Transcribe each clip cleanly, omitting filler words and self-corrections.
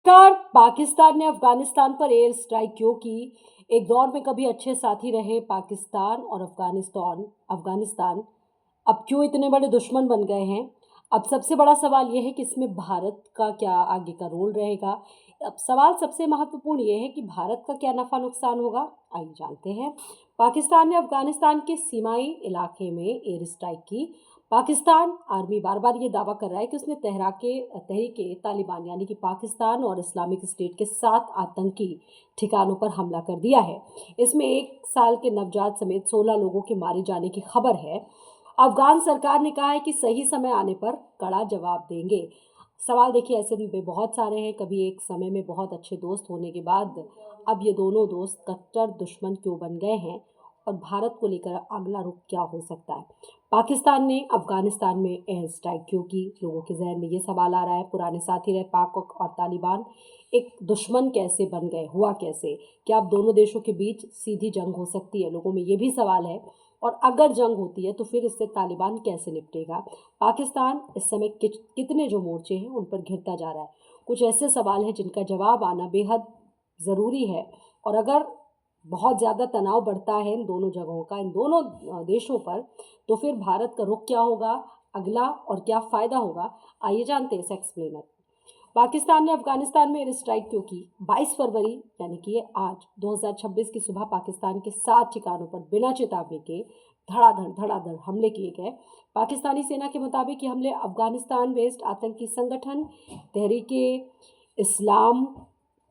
नमस्कार। पाकिस्तान ने अफगानिस्तान पर एयर स्ट्राइक क्यों की? एक दौर में कभी अच्छे साथी रहे पाकिस्तान और अफगानिस्तान अफगानिस्तान अब क्यों इतने बड़े दुश्मन बन गए हैं? अब सबसे बड़ा सवाल यह है कि इसमें भारत का क्या आगे का रोल रहेगा। अब सवाल सबसे महत्वपूर्ण यह है कि भारत का क्या नफा नुकसान होगा। आइए जानते हैं। पाकिस्तान ने अफगानिस्तान के सीमाई इलाके में एयर स्ट्राइक की। पाकिस्तान आर्मी बार बार ये दावा कर रहा है कि उसने तहरीके तालिबान यानी कि पाकिस्तान और इस्लामिक स्टेट के 7 आतंकी ठिकानों पर हमला कर दिया है। इसमें 1 साल के नवजात समेत 16 लोगों के मारे जाने की खबर है। अफगान सरकार ने कहा है कि सही समय आने पर कड़ा जवाब देंगे। सवाल देखिए, ऐसे में बहुत सारे हैं। कभी एक समय में बहुत अच्छे दोस्त होने के बाद अब ये दोनों दोस्त कट्टर दुश्मन क्यों बन गए हैं और भारत को लेकर अगला रुख क्या हो सकता है? पाकिस्तान ने अफगानिस्तान में एयर स्ट्राइक क्यों की? लोगों के जहन में ये सवाल आ रहा है। पुराने साथी रहे पाक और तालिबान एक दुश्मन कैसे बन गए, हुआ कैसे? क्या अब दोनों देशों के बीच सीधी जंग हो सकती है? लोगों में ये भी सवाल है। और अगर जंग होती है तो फिर इससे तालिबान कैसे निपटेगा? पाकिस्तान इस समय कितने जो मोर्चे हैं उन पर घिरता जा रहा है। कुछ ऐसे सवाल हैं जिनका जवाब आना बेहद ज़रूरी है। और अगर बहुत ज़्यादा तनाव बढ़ता है इन दोनों जगहों का, इन दोनों देशों पर, तो फिर भारत का रुख क्या होगा अगला और क्या फ़ायदा होगा? आइए जानते हैं इस एक्सप्लेनर। पाकिस्तान ने अफगानिस्तान में एयर स्ट्राइक क्यों की? 22 फरवरी यानी कि ये आज 2026 की सुबह पाकिस्तान के 7 ठिकानों पर बिना चेतावनी के धड़ाधड़ हमले किए गए। पाकिस्तानी सेना के मुताबिक ये हमले अफगानिस्तान बेस्ड आतंकी संगठन तहरीके इस्लाम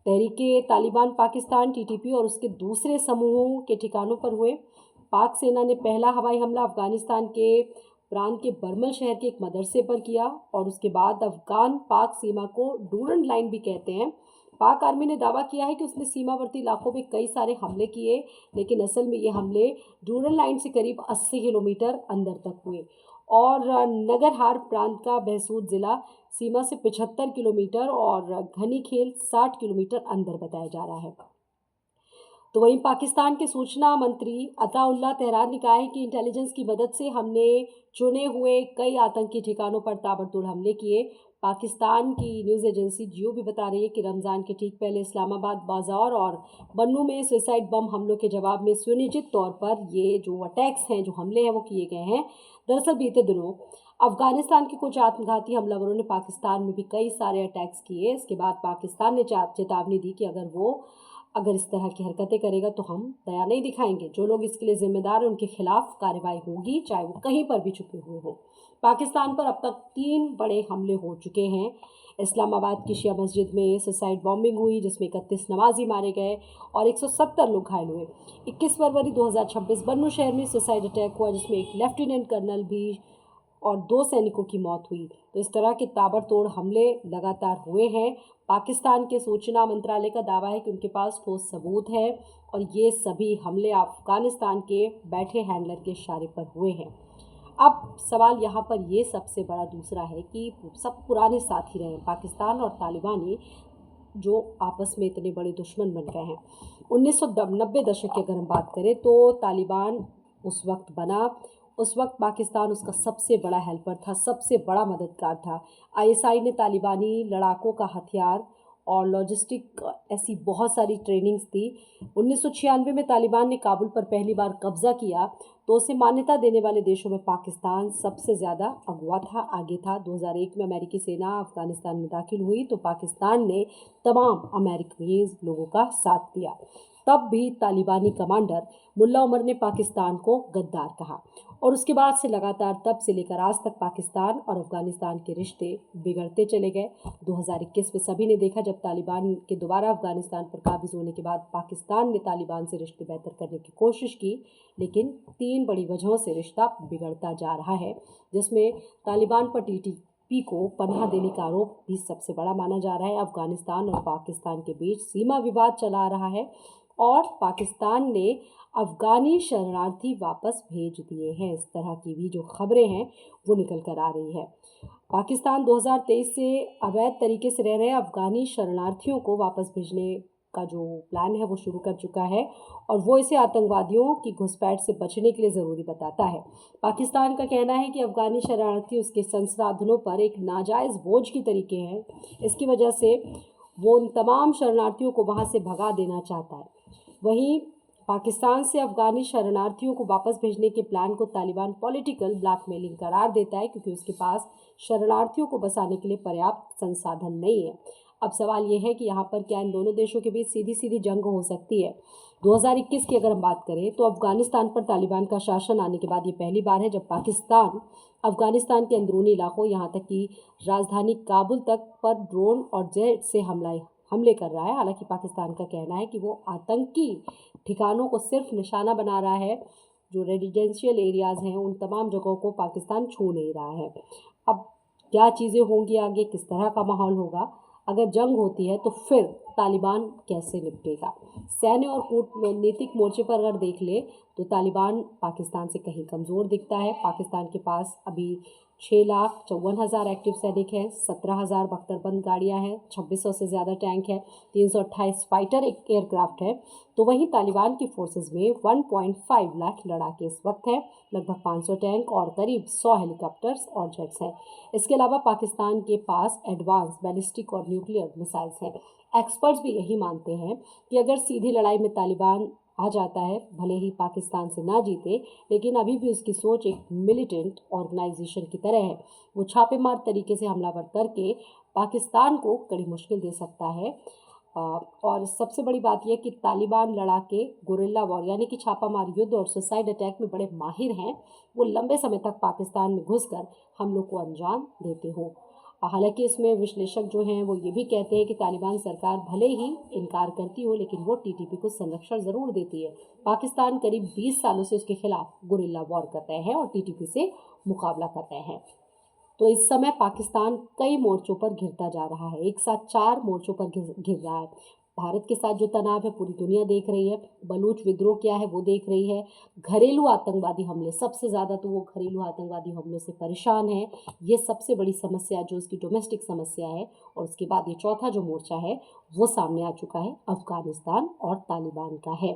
तहरीके तालिबान पाकिस्तान टीटीपी और उसके दूसरे समूहों के ठिकानों पर हुए। पाक सेना ने पहला हवाई हमला अफगानिस्तान के प्रांत के बर्मल शहर के एक मदरसे पर किया और उसके बाद अफगान पाक सीमा को डूरन लाइन भी कहते हैं। पाक आर्मी ने दावा किया है कि उसने सीमावर्ती इलाकों में कई सारे हमले किए, लेकिन असल में ये हमले डूरन लाइन से करीब 80 किलोमीटर अंदर तक हुए। और नगरहार प्रांत का बहसूद ज़िला सीमा से 75 किलोमीटर और घनी खेल 60 किलोमीटर अंदर बताया जा रहा है। तो वहीं पाकिस्तान के सूचना मंत्री अताउल्लाह तेहरान ने कहा है कि इंटेलिजेंस की मदद से हमने चुने हुए कई आतंकी ठिकानों पर ताबड़तोड़ हमले किए। पाकिस्तान की न्यूज़ एजेंसी जियो भी बता रही है कि रमज़ान के ठीक पहले इस्लामाबाद बाजार और बन्नू में सुसाइड बम हमलों के जवाब में सुनिश्चित तौर पर ये जो अटैक्स हैं, जो हमले हैं, वो किए गए हैं। दरअसल बीते दिनों अफगानिस्तान के कुछ आत्मघाती हमलावरों ने पाकिस्तान में भी कई सारे अटैक्स किए। इसके बाद पाकिस्तान ने चेतावनी दी कि अगर इस तरह की हरकतें करेगा तो हम दया नहीं दिखाएंगे। जो लोग इसके लिए जिम्मेदार हैं उनके खिलाफ कार्रवाई होगी, चाहे वो कहीं पर भी छुपे हुए हों। पाकिस्तान पर अब तक 3 बड़े हमले हो चुके हैं। इस्लामाबाद की शिया मस्जिद में सुसाइड बॉम्बिंग हुई जिसमें 31 नमाजी मारे गए और 170 लोग घायल हुए। 21 फरवरी 2026 बन्नू शहर में सुसाइड अटैक हुआ जिसमें एक लेफ्टिनेंट कर्नल भी और 2 सैनिकों की मौत हुई। तो इस तरह के ताबड़तोड़ हमले लगातार हुए हैं। पाकिस्तान के सूचना मंत्रालय का दावा है कि उनके पास ठोस सबूत है और ये सभी हमले अफगानिस्तान के बैठे हैंडलर के इशारे पर हुए हैं। अब सवाल यहाँ पर ये सबसे बड़ा दूसरा है कि सब पुराने साथी रहे पाकिस्तान और तालिबानी, जो आपस में इतने बड़े दुश्मन बन गए हैं। 1990 दशक की अगर हम बात करें तो तालिबान उस वक्त पाकिस्तान उसका सबसे बड़ा हेल्पर था, सबसे बड़ा मददगार था। आईएसआई ने तालिबानी लड़ाकों का हथियार और लॉजिस्टिक ऐसी बहुत सारी ट्रेनिंग्स दी। 1996 में तालिबान ने काबुल पर पहली बार कब्ज़ा किया तो उसे मान्यता देने वाले देशों में पाकिस्तान सबसे ज़्यादा अगुवा था, आगे था। 2001 में अमेरिकी सेना अफगानिस्तान में दाखिल हुई तो पाकिस्तान ने तमाम अमेरिकी लोगों का साथ दिया। तब भी तालिबानी कमांडर मुल्ला उमर ने पाकिस्तान को गद्दार कहा और उसके बाद से लगातार तब से लेकर आज तक पाकिस्तान और अफगानिस्तान के रिश्ते बिगड़ते चले गए। 2021 में सभी ने देखा जब तालिबान के दोबारा अफगानिस्तान पर काबिज होने के बाद पाकिस्तान ने तालिबान से रिश्ते बेहतर करने की कोशिश की, लेकिन 3 बड़ी वजहों से रिश्ता बिगड़ता जा रहा है, जिसमें तालिबान पर टीटीपी को पनाह देने का आरोप भी सबसे बड़ा माना जा रहा है। अफगानिस्तान और पाकिस्तान के बीच सीमा विवाद चला आ रहा है और पाकिस्तान ने अफ़गानी शरणार्थी वापस भेज दिए हैं। इस तरह की भी जो खबरें हैं वो निकल कर आ रही है। पाकिस्तान 2023 से अवैध तरीके से रह रहे अफ़गानी शरणार्थियों को वापस भेजने का जो प्लान है वो शुरू कर चुका है और वो इसे आतंकवादियों की घुसपैठ से बचने के लिए ज़रूरी बताता है। पाकिस्तान का कहना है कि अफ़गानी शरणार्थी उसके संसाधनों पर एक नाजायज़ बोझ की तरीके हैं। इसकी वजह से वो उन तमाम शरणार्थियों को वहाँ से भगा देना चाहता है। वहीं पाकिस्तान से अफ़गानी शरणार्थियों को वापस भेजने के प्लान को तालिबान पॉलिटिकल ब्लैकमेलिंग करार देता है, क्योंकि उसके पास शरणार्थियों को बसाने के लिए पर्याप्त संसाधन नहीं है। अब सवाल ये है कि यहाँ पर क्या इन दोनों देशों के बीच सीधी सीधी जंग हो सकती है। 2021 की अगर हम बात करें तो अफ़गानिस्तान पर तालिबान का शासन आने के बाद ये पहली बार है जब पाकिस्तान अफ़गानिस्तान के अंदरूनी इलाकों, यहाँ तक कि राजधानी काबुल तक पर ड्रोन और जेट से हमले कर रहा है। हालांकि पाकिस्तान का कहना है कि वो आतंकी ठिकानों को सिर्फ निशाना बना रहा है, जो रेजिडेंशियल एरियाज़ हैं उन तमाम जगहों को पाकिस्तान छू नहीं रहा है। अब क्या चीज़ें होंगी आगे, किस तरह का माहौल होगा, अगर जंग होती है तो फिर तालिबान कैसे निपटेगा। सैन्य और कूटनीतिक मोर्चे पर अगर देख ले तो तालिबान पाकिस्तान से कहीं कमज़ोर दिखता है। पाकिस्तान के पास अभी 6,54,000 एक्टिव सैनिक हैं, 17,000 बख्तरबंद गाड़ियाँ हैं, 2600 से ज़्यादा टैंक है, 328 फाइटर एयरक्राफ्ट है। तो वहीं तालिबान की फोर्सेस में 1.5 लाख लड़ाके इस वक्त हैं, लगभग 500 टैंक और करीब 100 हेलीकॉप्टर्स और जेट्स हैं। इसके अलावा पाकिस्तान के पास एडवांस बैलिस्टिक और न्यूक्लियर मिसाइल्स हैं। एक्सपर्ट्स भी यही मानते हैं कि अगर सीधी लड़ाई में तालिबान आ जाता है, भले ही पाकिस्तान से ना जीते, लेकिन अभी भी उसकी सोच एक मिलिटेंट ऑर्गेनाइजेशन की तरह है। वो छापेमार तरीके से हमलावर करके पाकिस्तान को कड़ी मुश्किल दे सकता है। और सबसे बड़ी बात यह कि तालिबान लड़ाके गुरिल्ला वॉर यानी कि छापामार युद्ध और सुसाइड अटैक में बड़े माहिर हैं। वो लंबे समय तक पाकिस्तान में घुसकर हमलों को अंजाम देते हों। हालांकि इसमें विश्लेषक जो हैं वो ये भी कहते हैं कि तालिबान सरकार भले ही इनकार करती हो, लेकिन वो टीटीपी को संरक्षण ज़रूर देती है। पाकिस्तान करीब 20 सालों से उसके खिलाफ गुरिल्ला वॉर कर रहे हैं और टीटीपी से मुकाबला कर रहे हैं। तो इस समय पाकिस्तान कई मोर्चों पर घिरता जा रहा है, एक साथ 4 मोर्चों पर घिर रहा है। भारत के साथ जो तनाव है पूरी दुनिया देख रही है, बलूच विद्रोह क्या है वो देख रही है, घरेलू आतंकवादी हमले, सबसे ज़्यादा तो वो घरेलू आतंकवादी हमलों से परेशान है। ये सबसे बड़ी समस्या जो उसकी डोमेस्टिक समस्या है। और उसके बाद ये चौथा जो मोर्चा है वो सामने आ चुका है, अफ़गानिस्तान और तालिबान का है।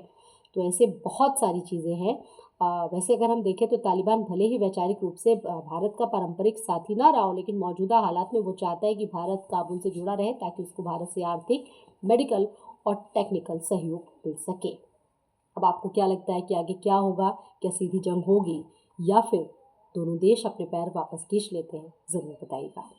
तो ऐसे बहुत सारी चीज़ें हैं। वैसे अगर हम देखें तो तालिबान भले ही वैचारिक रूप से भारत का पारंपरिक साथी ना रहा हो, लेकिन मौजूदा हालात में वो चाहता है कि भारत काबुल से जुड़ा रहे ताकि उसको भारत से आर्थिक, मेडिकल और टेक्निकल सहयोग मिल सके। अब आपको क्या लगता है कि आगे क्या होगा? क्या सीधी जंग होगी या फिर दोनों देश अपने पैर वापस खींच लेते हैं? ज़रूर बताइएगा।